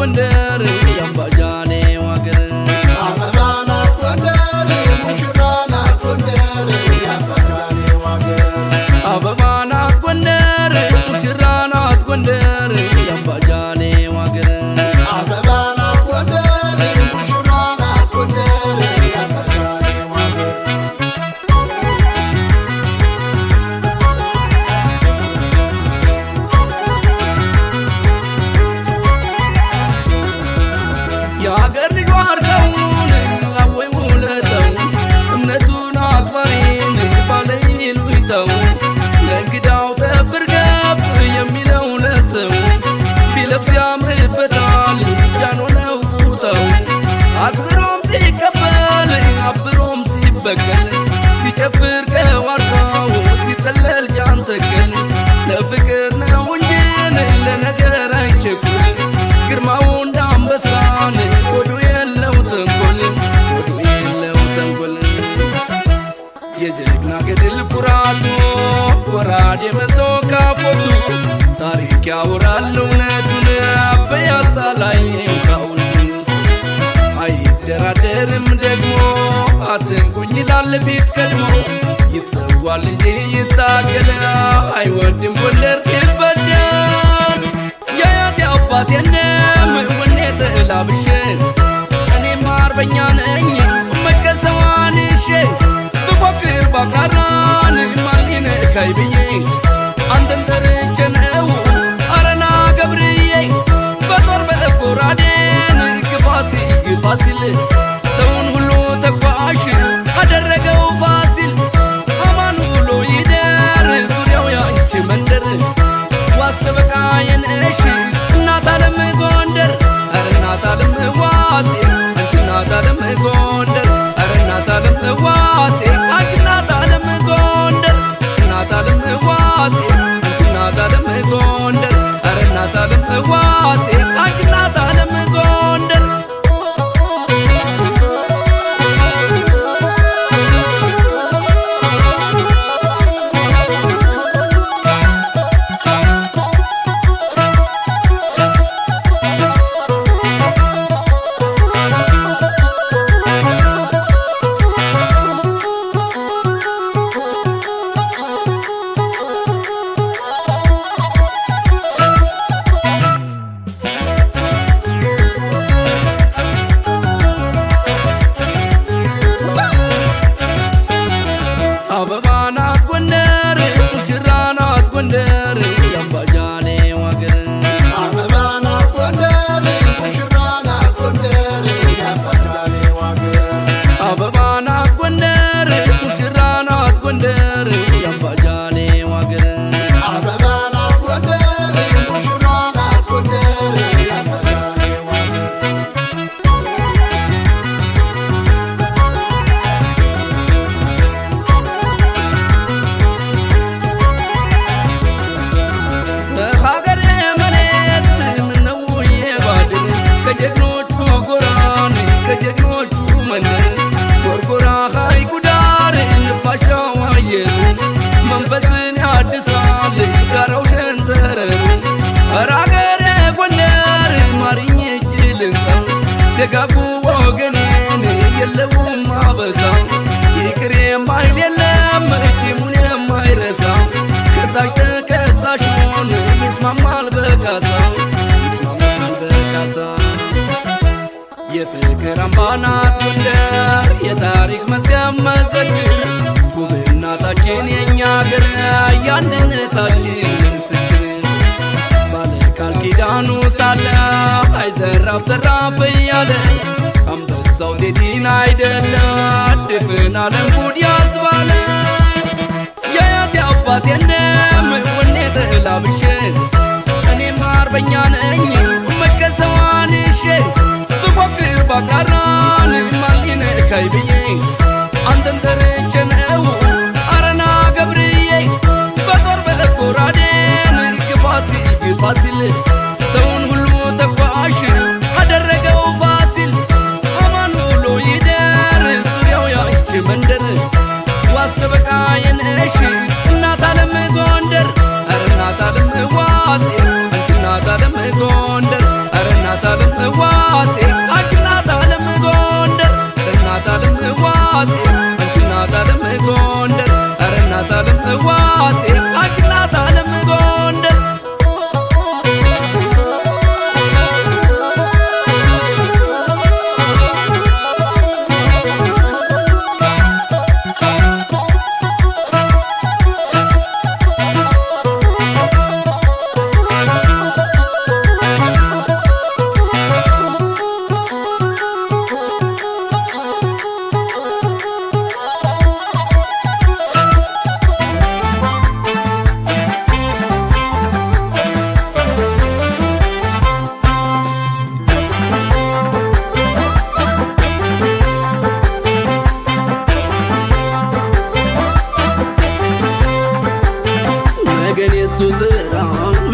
ጎንደር ያምባጃኔ ዋገር አበባናት ጎንደር ሙሽራናት ጎንደር ያምባጃኔ ዋገር አበባናት ጎንደር ሙሽራናት ጎንደር ያምባጃኔ ዋገር አበባናት ጎንደር ሙሽራናት ጎንደር ያምባጃኔ ዋገር የአገር ልጅ ዋርካውን አወይ ውለታው እምነቱን አክባሪን ባለይሉኝታው ለእንግዳው ጠብር ገፍ የሚለው ለሰው ቢለብስ ያምርበታል ያኖነው ቁታው አክብሮም ሲቀበል አብሮም ሲበቀል ሲጨፍር ከዋርካው ሲጠለል ጃንተከል ለፍቅር ነው እንጂ ለነገር አይቸኩል ግርማው እንዳንበሳን ሆዱ የለው ተንኮል ሆዱ የለው ተንኮል የጀግና ገድል ኩራቱ ወራዴ መቶ ካፎቱ ታሪክ ያወራል እውነቱን በያሳ ላይ ሐውልቱን አይደራደርም ደግሞ አትንኩኝ ይላል ፊት ቀድሞ ይሰዋል እንጂ ይታገል አይወድም ጎንደር ሲበደል የአያቴ አባቴንም ወኔ ተላብሼ እኔም አርበኛ ነኝ መጭከሰዋንሼ ብፎክር ባቃራን ማን ይነካኝ ብዬ አንተን ተርቼ ነው አረና ገብርዬ በጦር በጎራዴን ግፋ ሲል ሰውን ሁሉ ተኳሽ አደረገው ፋሲል አማን ውሎ ይደር ዙሪያው ያንቺ መንደር ዋስተበቃ የነሽ እናት ዓለም ጎንደር ኧረ እናት ዓለም ዋሴ አንቺ እናት ዓለም ጎንደር ኧረ እናት ዓለም ዋሴ አንቺ እናት ዓለም ጎንደር እናት ዓለም ዋሴ አንቺ እናት ዓለም ጎንደር ኧረ እናት ዓለም ዋሴ አንቺ እናት ዓለም ጎንደር አበባናት ጎንደር ሙሽራናት ጎንደር ያምባጃኔ ዋገር አበባናት ጎንደር ሙሽራናት ጎንደር ያምባጃኔ ዋገር አበባናት ጎንደር ሙሽራናት ጎንደር ያምባጃኔ ዋገር አበባናት ጎንደር ሙሽራናት ጎንደር ያምባጃኔ ዋገር በሀገሬ መሬት ምነው የባድር ከጀግኖቹ ጎራን ከጀግኖቹ መንደር ጎርጎራ ሐይቁ ዳር ነፋሻው አየሩ መንፈስን ያድሳል ጋራው ሸንተረሩ ኧረ አገሬ ጎንደር ማርኝ እጅ ልንሳ ደጋጉ ወገኔን የለውም አበሳ ይቅር የማይል የለም ቂሙን የማይረሳ ከሳሽ ተከሳሹን ይስማማል በካሳ ይስማማል በካሳ የፍቅር አምባ ናት ጎንደር የታሪክ መዝገብ መዘክር ውብ እናታችን የእኛ አገር የአንድነታችን ምስክር ባለ ቃል ኪዳኑ ሳለ አይዘራፍ ዘራፍ እያለ አንበሳው ቴቲን አይደለ ድፍን ዓለም ጉድ ያስባለ የአያቴ አባቴንም ወኔ ተላብሼ እኔም አርበኛ ነኝ መጭከሰዋንሼ ብፎክር ባቃራን ማን ይነካኝ ብዬ አንተን ተርቼ ነው አረና ገብርዬ በጦር በጎራዴን ግፋ ሲል ሰውን ሁሉ ተኳሽ አደረገው ፋሲል አማን ውሎ ይደር ዙሪያው ያንቺ መንደር ዋስተበቃ የነሽ እናት ዓለም ጎንደር ኧረ እናት ዓለም ዋሴ አንቺ እናት ዓለም ጎንደር ዋሴ አንቺ እናት ዓለም ጎንደር እናት ዓለም ዋሴ አንቺ እናት ዓለም ጎንደር ኧረ እናት ዓለም ዋሴ አንቺ እናት ዓለም ጎንደር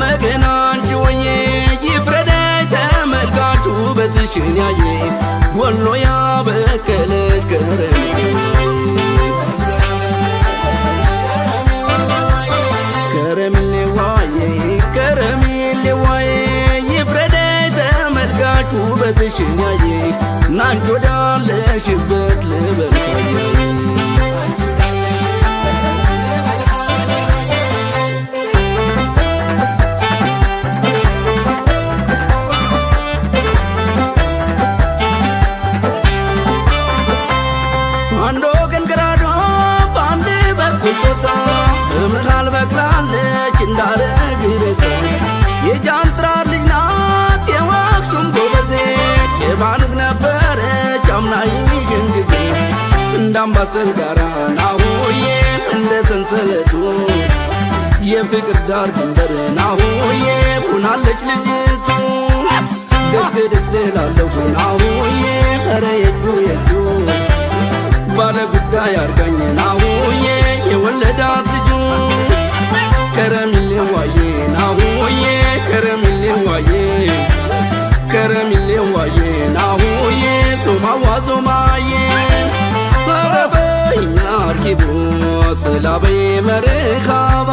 መገን አንቺ ወዬ ይፍረደኝ ተመልካቹ ውበትሽን ያየ ወሎ ያበቀለሽ ከረሚሌ ዋዬ ከረሚሌ ዋዬ ይፍረደኝ ተመልካቹ ውበትሽን ያየ ናንቺ ወዳለሽበት ልበል አንድ ወገን ገራዶ በአንድ በኩል ጦሳ በመሃል በቅላለች እንዳለ ግረሰ የጃንጥራር ልጅ ናት የዋክሹም ጎበዜ የባንግ ነበረች አምናይሽን ጊዜ እንዳምባሰል ጋራ ናሁዬ እንደ ሰንሰለቱ የፍቅር ዳር ድንበር ናሁዬ ሆናለች ልጅቱ ደስ ደስ ላለሁ ናሁዬ ኧረ የጁ የጁ ባለ ጉዳይ አርጋኝ ናሁዬ የወለዳት ልጁ ከረሚሌ ዋዬ ናሁዬ ከረሚሌ ዋዬ ከረሚሌ ዋዬ ናሁዬ ሶማዋ ሶማዬ አረበኛ አርኪቡ ሰላበይ መርካባ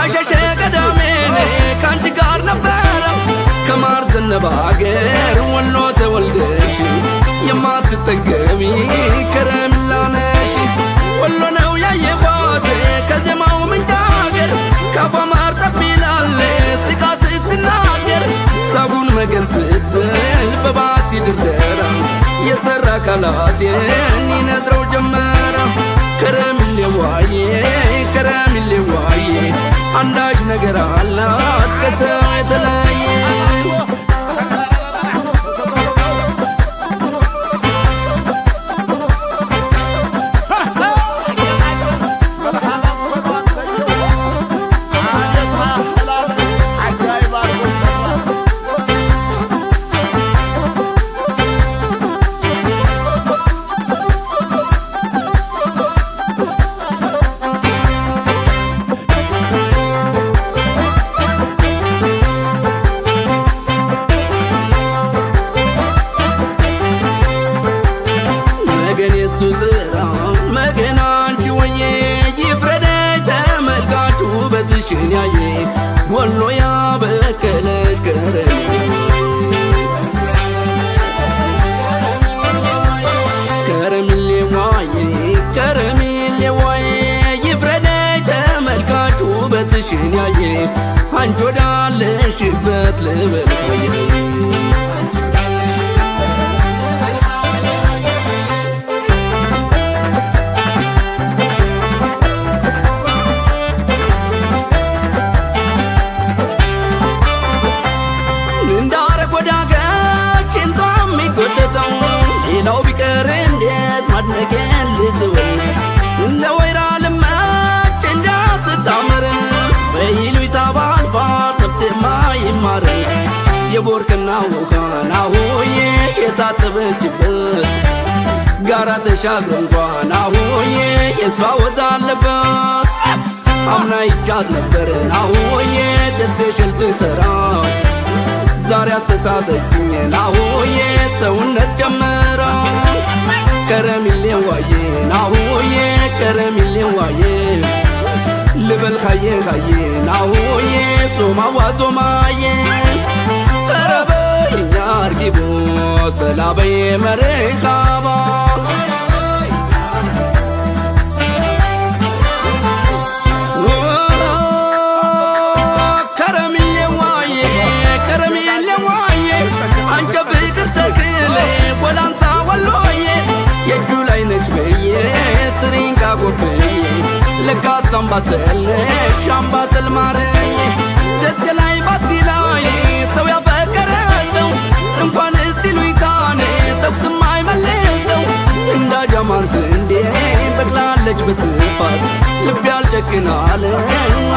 አሸሸ ቀዳሜኔ ካንቺ ጋር ነበረ ከማር ዘነበ አገር ወሎ ተወልደሽ የማትጠገቢ ከረሚላ ነሽ ወሎ ነው ያየኋት ከዜማው ምንጭ አገር ካፏ ማር ጠብ ይላል ስቃ ስትናገር ሳቡን መገን ስትል በባቲ ድርደራ የሰራ ካላቴን ይነጥረው ጀመረ ከረሚሌ ዋዬ ከረሚሌ ዋዬ አንዳች ነገር አላት ከሰው የተለየ መገን አንቺ ወዬ ይፍረደኝ ተመልካቹ ውበትሽን ያየ ወሎ ያበቀለሽ ከረሚሌ ዋዬ ከረሚሌ ዋዬ ይፍረደኝ ተመልካቹ ውበትሽን ያየ አንቺ ወዳለሽበት ልበል ሌላው ቢቀር እንዴት ማድነቄን ልትወይ እንደ ወይራ ልማች እንዳስታምር በይሉኝታ ባልፋት ነፍሴማ ይማር የቦርቅና ውሃ ናሁዬ የታጠበችበት ጋራ ተሻግሮ እንኳን ናሁዬ የሷ ወዝ አለበት አምና ይቻት ነበር ናሁዬ ደሴ ሸልፍ ተራ ዛሬ አስተሳሰችኝ ናሁዬ ሰውነት ጨመራ ከረሚሌ ዋዬ ናሁዬ ከረሚሌ ዋዬ ልበል ካዬ ካዬ ናሁዬ ዞማዋ ዞማዬ ቀረበይኛ አርጊቦ ሰላበይ መርኻባ ወላንሳ ወሎዬ የእጁ ላይ ነች ብዬ ስሪንጋ ጎብዬ ለካስ አምባሰልሽ አምባሰል ማርዬ ደስ ላይ ባቲ ላይ ሰው ያፈቀረ ሰው እንኳን ሲሉኝታኔ ተኩስም አይመልሰው እንዳጃማን ስንዴ በቅላለች በስፋት ልቤ አልጨክናለ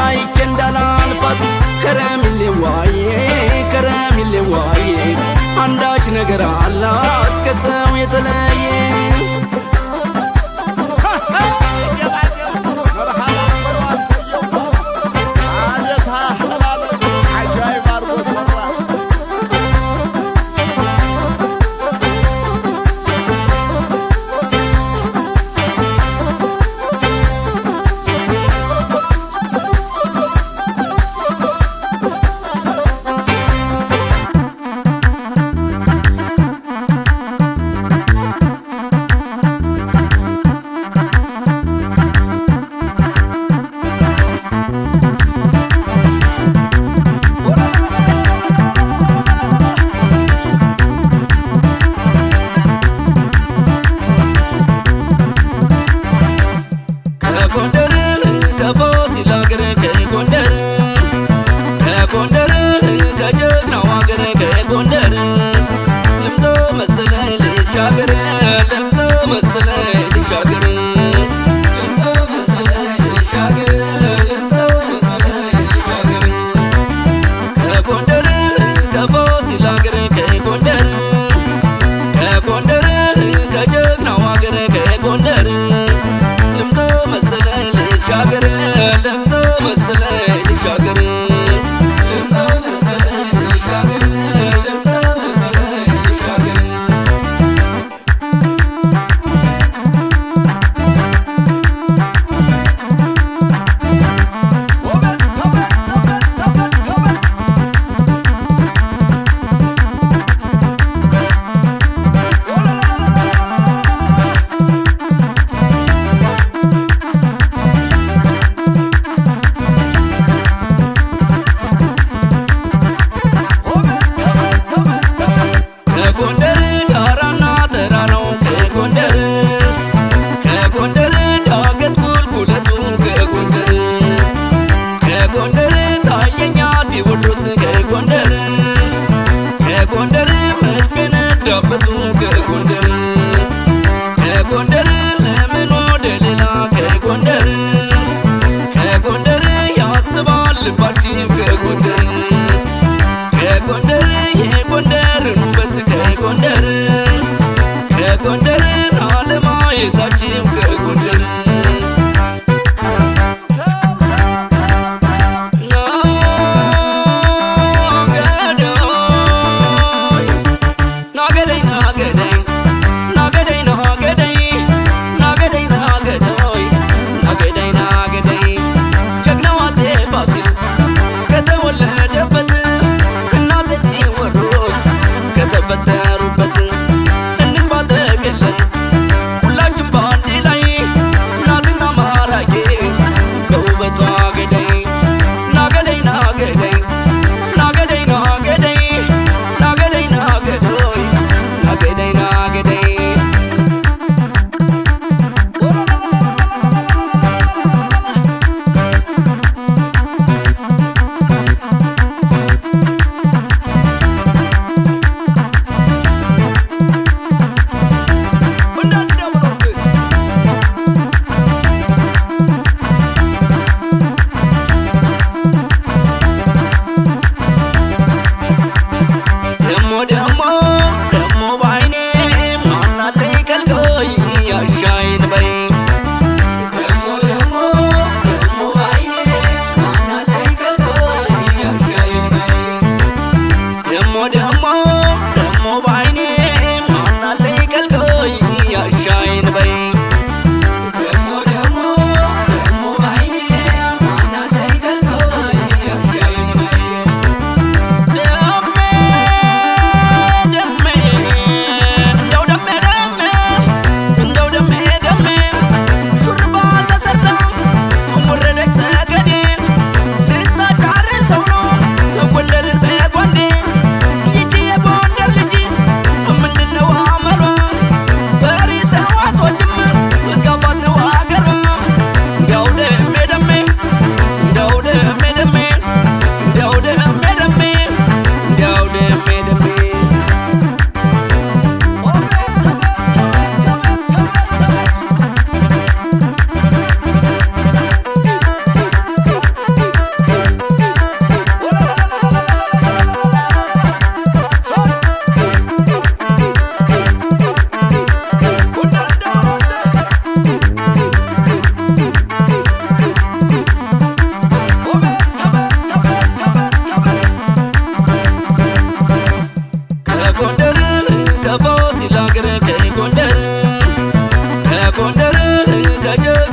አይቼ እንዳላልፋት ከረሚሌ ዋዬ ከረሚሌ ዋዬ አንዳች ነገር አላት ከሰው የተለየ ከተፈጠሩበት እንግባ ተገለን ሁላችን ወዳጅ